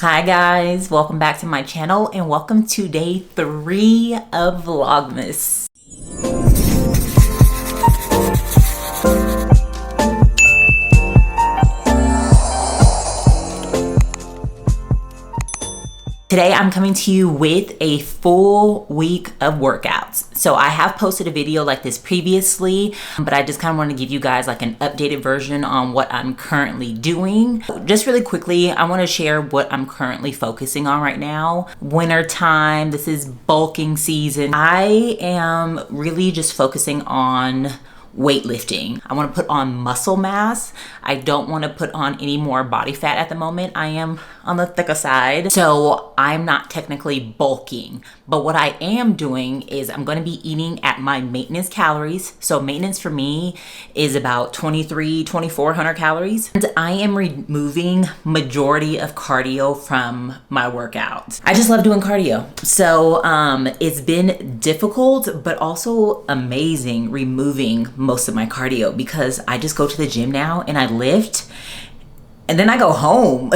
Hi guys, welcome back to my channel and welcome to day 3 of Vlogmas. Today I'm coming to you with a full week of workouts. So I have posted a video like this previously, but I just kind of want to give you guys like an updated version on what I'm currently doing. Just really quickly, I want to share what I'm currently focusing on right now. Winter time, this is bulking season. I am really just focusing on weightlifting. I want to put on muscle mass. I don't want to put on any more body fat at the moment. I am on the thicker side, so I'm not technically bulking. But what I am doing is I'm going to be eating at my maintenance calories. So maintenance for me is about 2,400 calories. And I am removing majority of cardio from my workouts. I just love doing cardio. So it's been difficult, but also amazing removing most of my cardio because I just go to the gym now and I lift and then I go home.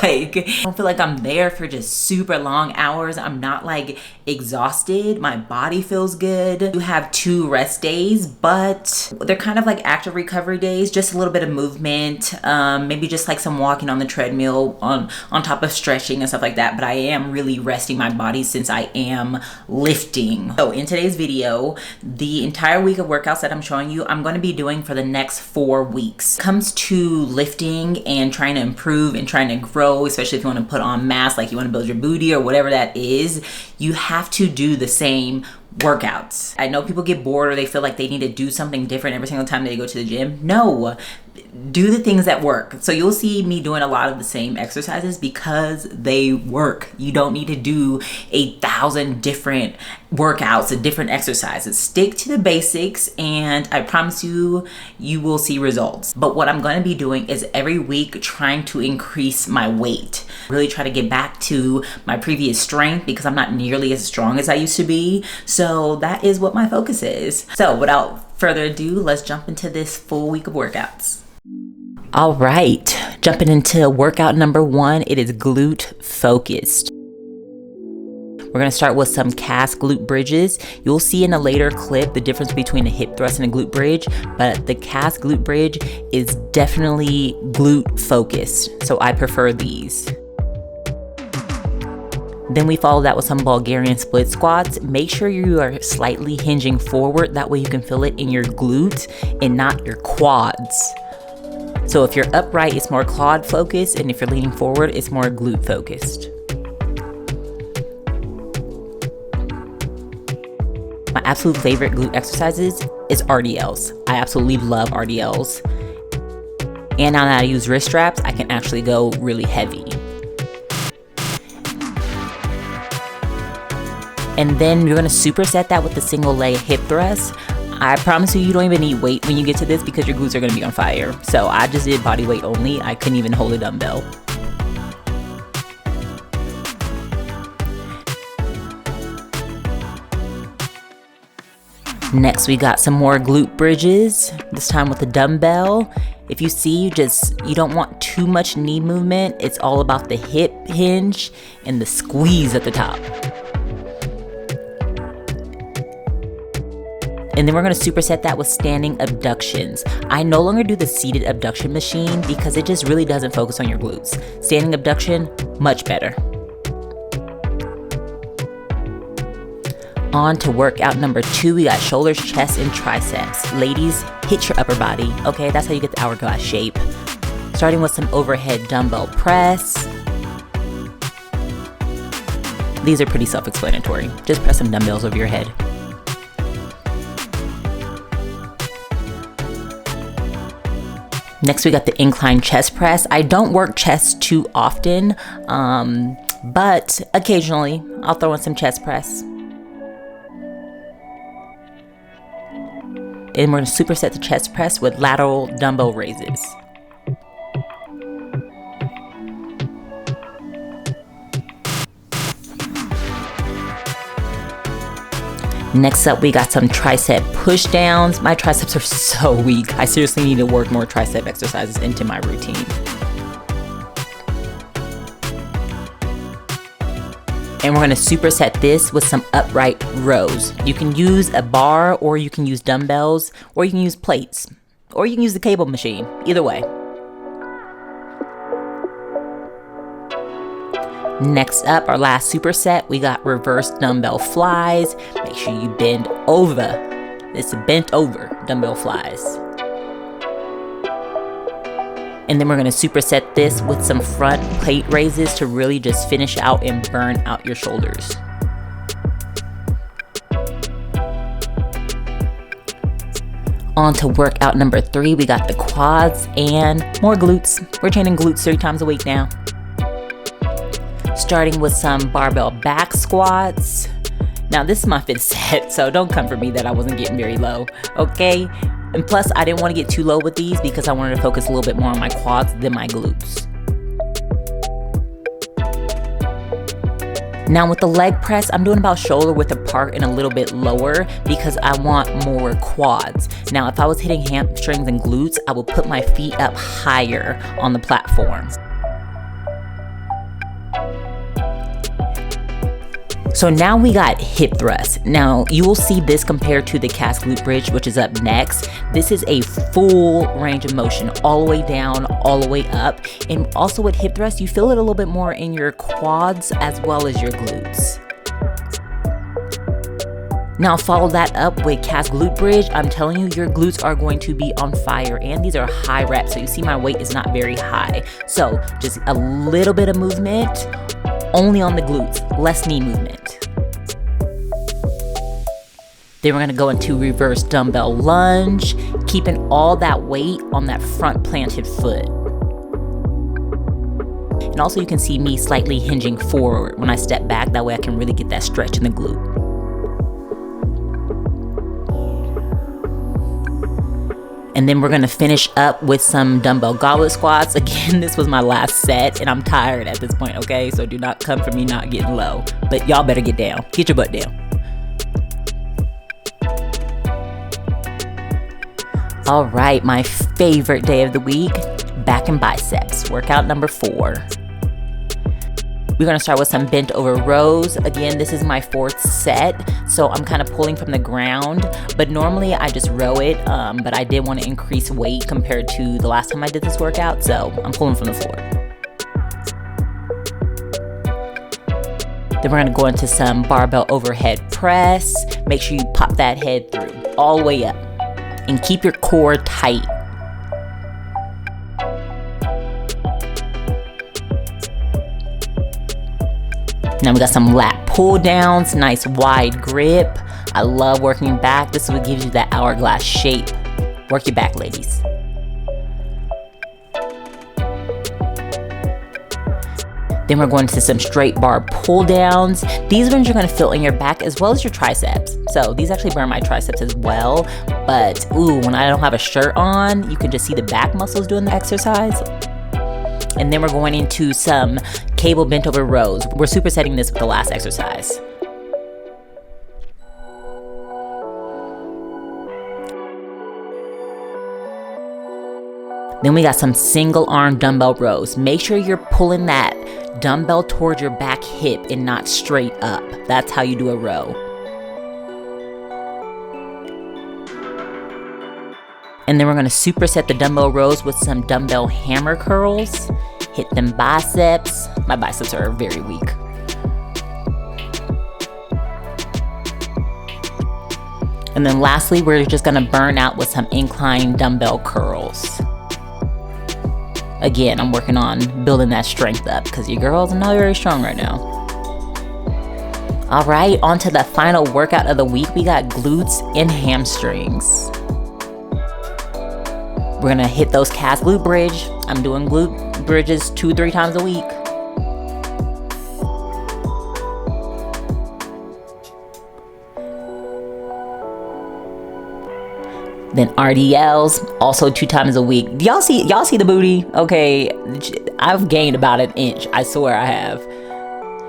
Like, I don't feel like I'm there for just super long hours. I'm not like exhausted. My body feels good. You have 2 rest days, but they're kind of like active recovery days, just a little bit of movement, maybe just like some walking on the treadmill on top of stretching and stuff like that. But I am really resting my body since I am lifting. So in today's video, the entire week of workouts that I'm showing you, I'm going to be doing for the next 4 weeks. When it comes to lifting and trying to improve and trying to grow, especially if you want to put on mass, like you want to build your booty or whatever that is, you have to do the same workouts. I know people get bored or they feel like they need to do something different every single time they go to the gym. No, do the things that work. So you'll see me doing a lot of the same exercises because they work. You don't need to do 1,000 different workouts and different exercises. Stick to the basics and I promise you, you will see results. But what I'm going to be doing is every week trying to increase my weight. Really try to get back to my previous strength because I'm not nearly as strong as I used to be. So that is what my focus is. So without further ado, let's jump into this full week of workouts. All right, jumping into workout number 1, it is glute focused. We're gonna start with some KAS glute bridges. You'll see in a later clip the difference between a hip thrust and a glute bridge, but the KAS glute bridge is definitely glute focused, so I prefer these. Then we follow that with some Bulgarian split squats. Make sure you are slightly hinging forward, that way you can feel it in your glutes and not your quads. So if you're upright, it's more quad focused, and if you're leaning forward, it's more glute focused. My absolute favorite glute exercises is RDL'S. I absolutely love RDL'S. And now that I use wrist straps, I can actually go really heavy. And then you're gonna superset that with the single leg hip thrust. I promise you, you don't even need weight when you get to this because your glutes are gonna be on fire. So I just did body weight only. I couldn't even hold a dumbbell. Next, we got some more glute bridges, this time with a dumbbell. If you see, you don't want too much knee movement. It's all about the hip hinge and the squeeze at the top. And then we're gonna superset that with standing abductions. I no longer do the seated abduction machine because it just really doesn't focus on your glutes. Standing abduction, much better. On to workout number 2, we got shoulders, chest, and triceps. Ladies, hit your upper body, okay? That's how you get the hourglass shape. Starting with some overhead dumbbell press. These are pretty self-explanatory. Just press some dumbbells over your head. Next, we got the incline chest press. I don't work chest too often, but occasionally I'll throw in some chest press. And we're gonna superset the chest press with lateral dumbbell raises. Next up, we got some tricep push downs. My triceps are so weak. I seriously need to work more tricep exercises into my routine. And we're gonna superset this with some upright rows. You can use a bar, or you can use dumbbells, or you can use plates, or you can use the cable machine, either way. Next up, our last superset, we got reverse dumbbell flies. Make sure you bend over. It's a bent over dumbbell flies. And then we're gonna superset this with some front plate raises to really just finish out and burn out your shoulders. On to workout number 3, we got the quads and more glutes. We're training glutes 3 times a week now. Starting with some barbell back squats. Now this is my 5th set, so don't come for me that I wasn't getting very low, okay? And plus, I didn't want to get too low with these because I wanted to focus a little bit more on my quads than my glutes. Now with the leg press, I'm doing about shoulder width apart and a little bit lower because I want more quads. Now if I was hitting hamstrings and glutes, I would put my feet up higher on the platform. So now we got hip thrusts. Now you will see this compared to the KAS glute bridge, which is up next. This is a full range of motion, all the way down, all the way up. And also with hip thrusts, you feel it a little bit more in your quads as well as your glutes. Now follow that up with KAS glute bridge. I'm telling you, your glutes are going to be on fire, and these are high reps. So you see my weight is not very high. So just a little bit of movement, only on the glutes, less knee movement. Then we're gonna go into reverse dumbbell lunge, keeping all that weight on that front planted foot. And also you can see me slightly hinging forward when I step back, that way I can really get that stretch in the glute. And then we're gonna finish up with some dumbbell goblet squats. Again, this was my last set and I'm tired at this point, okay? So do not come for me not getting low, but y'all better get down, get your butt down. All right, my favorite day of the week, back and biceps, workout number 4. We're gonna start with some bent over rows. Again, this is my 4th set, so I'm kind of pulling from the ground, but normally I just row it, but I did want to increase weight compared to the last time I did this workout, so I'm pulling from the floor. Then we're gonna go into some barbell overhead press. Make sure you pop that head through, all the way up, and keep your core tight. Now we got some lat pull downs, nice wide grip. I love working back. This is what gives you that hourglass shape. Work your back, ladies. Then we're going to some straight bar pull downs. These ones you're gonna feel in your back as well as your triceps. So these actually burn my triceps as well. But ooh, when I don't have a shirt on, you can just see the back muscles doing the exercise. And then we're going into some cable bent over rows. We're supersetting this with the last exercise. Then we got some single arm dumbbell rows. Make sure you're pulling that dumbbell towards your back hip and not straight up. That's how you do a row. And then we're gonna superset the dumbbell rows with some dumbbell hammer curls. Hit them biceps. My biceps are very weak. And then lastly, we're just gonna burn out with some incline dumbbell curls. Again, I'm working on building that strength up because your girl's not very strong right now. All right, on to the final workout of the week. We got glutes and hamstrings. We're gonna hit those KAS glute bridge. I'm doing glute bridges 2-3 times a week. Then RDL'S, also 2 times a week. Y'all see the booty? Okay, I've gained about an inch. I swear I have.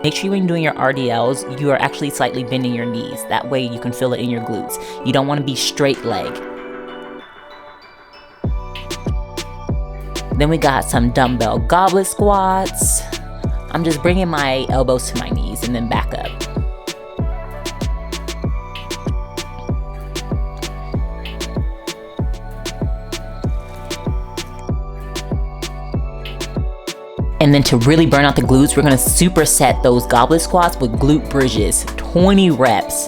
Make sure when you're doing your RDL'S, you are actually slightly bending your knees. That way you can feel it in your glutes. You don't want to be straight leg. Then we got some dumbbell goblet squats. I'm just bringing my elbows to my knees and then back up. And then to really burn out the glutes, we're gonna superset those goblet squats with glute bridges, 20 reps.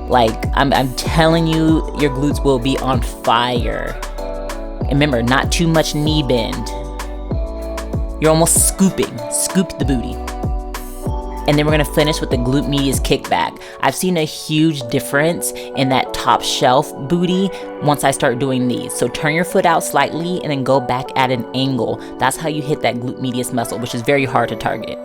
Like, I'm telling you, your glutes will be on fire. And remember, not too much knee bend. You're almost scooping, scoop the booty. And then we're gonna finish with the glute medius kickback. I've seen a huge difference in that top shelf booty once I start doing these. So turn your foot out slightly and then go back at an angle. That's how you hit that glute medius muscle, which is very hard to target.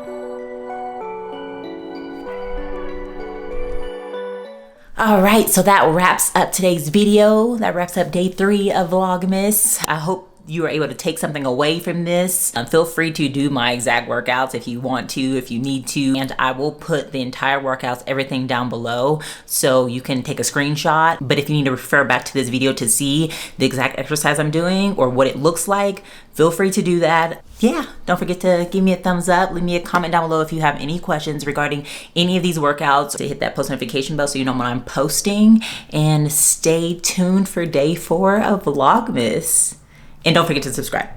All right, so that wraps up today's video. That wraps up day 3 of Vlogmas. I hope you are able to take something away from this. Feel free to do my exact workouts if you want to, if you need to, and I will put the entire workouts, everything down below so you can take a screenshot. But if you need to refer back to this video to see the exact exercise I'm doing or what it looks like, feel free to do that. Yeah, don't forget to give me a thumbs up, leave me a comment down below if you have any questions regarding any of these workouts, to hit that post notification bell so you know when I'm posting, and stay tuned for day 4 of Vlogmas. And don't forget to subscribe.